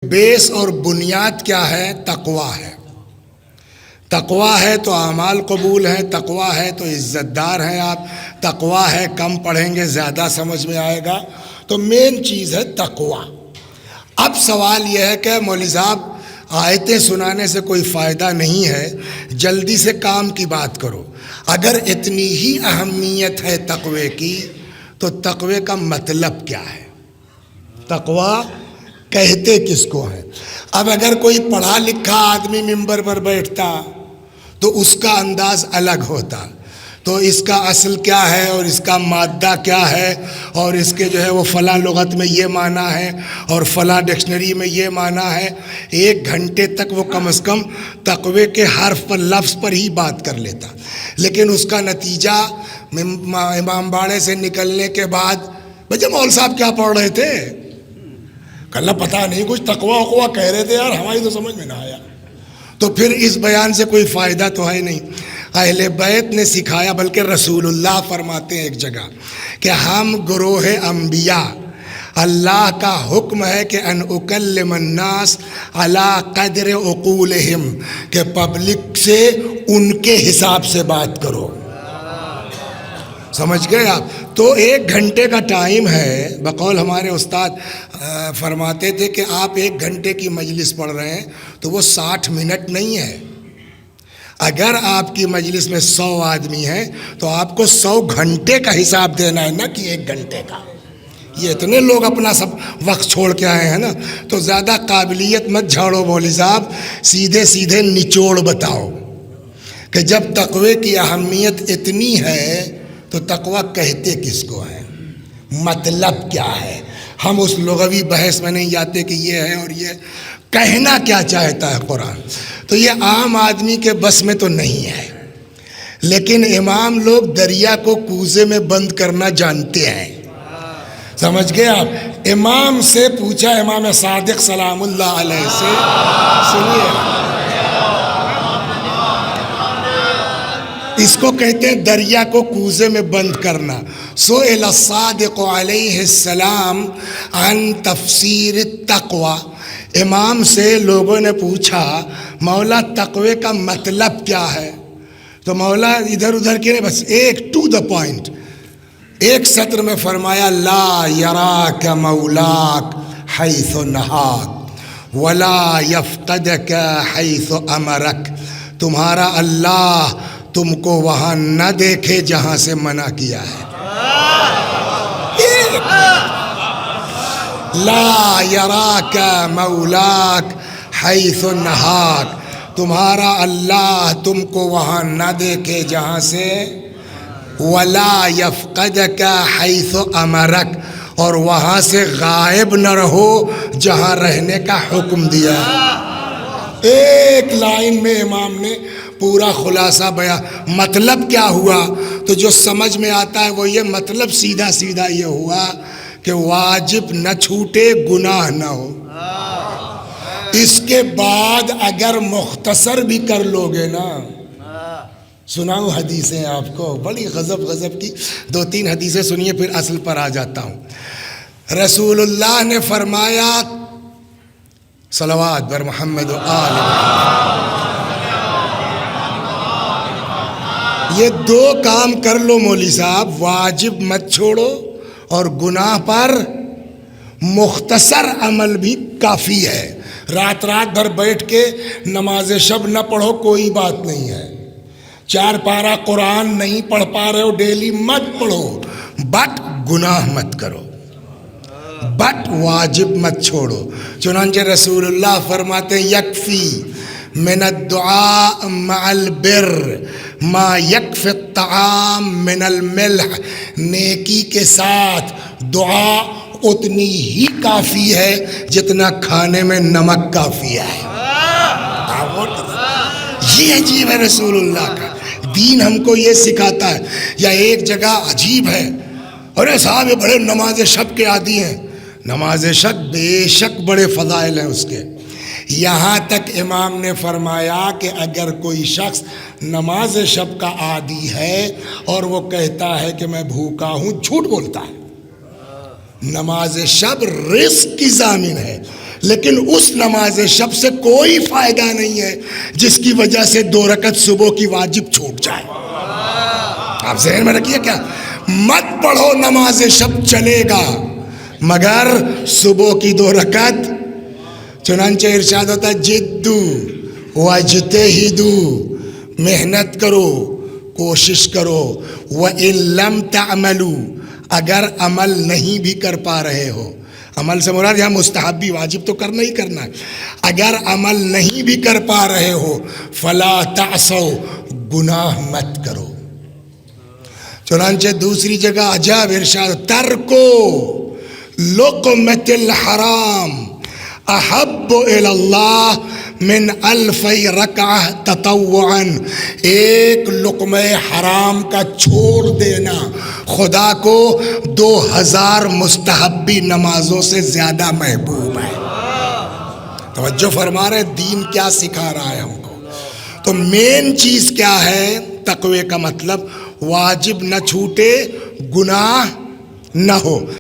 بیس اور بنیاد کیا ہے؟ تقویٰ ہے۔ تقویٰ ہے تو اعمال قبول ہیں، تقویٰ ہے تو عزت دار ہیں آپ، تقویٰ ہے کم پڑھیں گے زیادہ سمجھ میں آئے گا، تو مین چیز ہے تقویٰ۔ اب سوال یہ ہے کہ مولوی صاحب آیتیں سنانے سے کوئی فائدہ نہیں ہے، جلدی سے کام کی بات کرو۔ اگر اتنی ہی اہمیت ہے تقوی کی تو تقوی کا مطلب کیا ہے؟ تقویٰ کہتے کس کو ہیں؟ اب اگر کوئی پڑھا لکھا آدمی ممبر پر بیٹھتا تو اس کا انداز الگ ہوتا، تو اس کا اصل کیا ہے اور اس کا مادہ کیا ہے اور اس کے جو ہے وہ فلاں لغت میں یہ معنی ہے اور فلاں ڈکشنری میں یہ معنی ہے، 1 گھنٹے تک وہ کم از کم تقوی کے حرف پر لفظ پر ہی بات کر لیتا۔ لیکن اس کا نتیجہ امام باڑے سے نکلنے کے بعد، بھائی مول صاحب کیا پڑھ رہے تھے؟ کل پتہ نہیں کچھ تقویٰ وقوہ کہہ رہے تھے یار، ہماری تو سمجھ میں نہ آیا۔ تو پھر اس بیان سے کوئی فائدہ تو ہے نہیں۔ اہل بیت نے سکھایا، بلکہ رسول اللہ فرماتے ہیں ایک جگہ کہ ہم گروہ انبیاء، اللہ کا حکم ہے کہ ان اکلم الناس علی قدر عقولہم، کہ پبلک سے ان کے حساب سے بات کرو۔ سمجھ گئے آپ؟ تو 1 گھنٹے کا ٹائم ہے، بقول ہمارے استاد فرماتے تھے کہ آپ 1 گھنٹے کی مجلس پڑھ رہے ہیں تو وہ 60 منٹ نہیں ہے۔ اگر آپ کی مجلس میں 100 آدمی ہیں تو آپ کو 100 گھنٹے کا حساب دینا ہے، نہ کہ 1 گھنٹے کا۔ یہ اتنے لوگ اپنا سب وقت چھوڑ کے آئے ہیں نا، تو زیادہ قابلیت مت جھاڑو مولوی صاحب، سیدھے سیدھے نچوڑ بتاؤ کہ جب تقوی کی اہمیت اتنی ہے تو تقوی کہتے کس کو ہیں، مطلب کیا ہے۔ ہم اس لغوی بحث میں نہیں جاتے کہ یہ ہے اور یہ کہنا کیا چاہتا ہے قرآن، تو یہ عام آدمی کے بس میں تو نہیں ہے۔ لیکن امام لوگ دریا کو کوزے میں بند کرنا جانتے ہیں۔ سمجھ گئے آپ؟ امام سے پوچھا، امام صادق سلام اللہ علیہ سے، سنیے اس کو کہتے ہیں دریا کو کوزے میں بند کرنا۔ سئل الصادق علیہ السلام عن تفسیر التقوی، امام سے لوگوں نے پوچھا مولا تقوی کا مطلب کیا ہے؟ تو مولا ادھر ادھر کے نہیں، بس ایک ٹو دا پوائنٹ، 1 سطر میں فرمایا لا یراک مولاک حیث نہاک ولا یفقدک حیث امرک، تمہارا اللہ تم کو وہاں نہ دیکھے جہاں سے منع کیا ہے۔ لا یراک مولاک حیث نہاک، تمہارا اللہ تم کو وہاں نہ دیکھے جہاں سے، ولا یفقدک حیث امرک، اور وہاں سے غائب نہ رہو جہاں رہنے کا حکم دیا ہے۔ 1 لائن میں امام نے پورا خلاصہ بیان۔ مطلب کیا ہوا؟ تو جو سمجھ میں آتا ہے وہ یہ مطلب سیدھا سیدھا یہ ہوا کہ واجب نہ چھوٹے، گناہ نہ ہو۔ اس کے بعد اگر مختصر بھی کر لوگے نا، سناؤں حدیثیں آپ کو بڑی غضب کی، 2-3 حدیثیں سنیے پھر اصل پر آ جاتا ہوں۔ رسول اللہ نے فرمایا، صلوات بر محمد و آل محمد، یہ 2 کام کر لو مولوی صاحب، واجب مت چھوڑو اور گناہ پر مختصر عمل بھی کافی ہے۔ رات بھر بیٹھ کے نماز شب نہ پڑھو، کوئی بات نہیں ہے۔ 4 پارہ قرآن نہیں پڑھ پا رہے ہو ڈیلی، مت پڑھو، بٹ گناہ مت کرو، بٹ واجب مت چھوڑو۔ چنانچہ رسول اللہ فرماتے ہیں یکفی من الدعاء مع البر ما یکفی الطعام من الملح، نیکی کے ساتھ دعا اتنی ہی کافی ہے جتنا کھانے میں نمک کافی ہے۔ یہ عجیب ہے رسول اللہ کا دین، ہم کو یہ سکھاتا ہے۔ یا ایک جگہ عجیب ہے، ارے صاحب یہ بڑے نماز شب کے عادی ہیں، نماز شب بے شک بڑے فضائل ہیں اس کے۔ یہاں تک امام نے فرمایا کہ اگر کوئی شخص نماز شب کا عادی ہے اور وہ کہتا ہے کہ میں بھوکا ہوں، جھوٹ بولتا ہے۔ نماز شب رزق کی ضامن ہے، لیکن اس نماز شب سے کوئی فائدہ نہیں ہے جس کی وجہ سے 2 رکعت صبح کی واجب چھوٹ جائے. آپ ذہن میں رکھیے کیا, مت پڑھو نماز شب چلے گا مگر صبح کی 2 رکعت. چنانچہ ارشاد ہوتا ہے جدو واجتہدو, محنت کرو کوشش کرو, وَإِن لَمْ تَعْمَلُوا, اگر عمل نہیں بھی کر پا رہے ہو. عمل سے مراد یہاں مستحب بھی, واجب تو کرنا ہی کرنا ہے. اگر عمل نہیں بھی کر پا رہے ہو فَلَا تَعْصَوْا, گناہ مت کرو. چنانچہ دوسری جگہ عجب ارشاد ترکو لقمۃ الحرام احب الی اللہ من 1000 رکعہ تطوعا, ایک لقمہ حرام کا چھوڑ دینا خدا کو 2000 مستحبی نمازوں سے زیادہ محبوب ہے. توجہ فرما رہے, دین کیا سکھا رہا ہے ہم کو. تو مین چیز کیا ہے تقوی کا مطلب, واجب نہ چھوٹے, گناہ نہ ہو.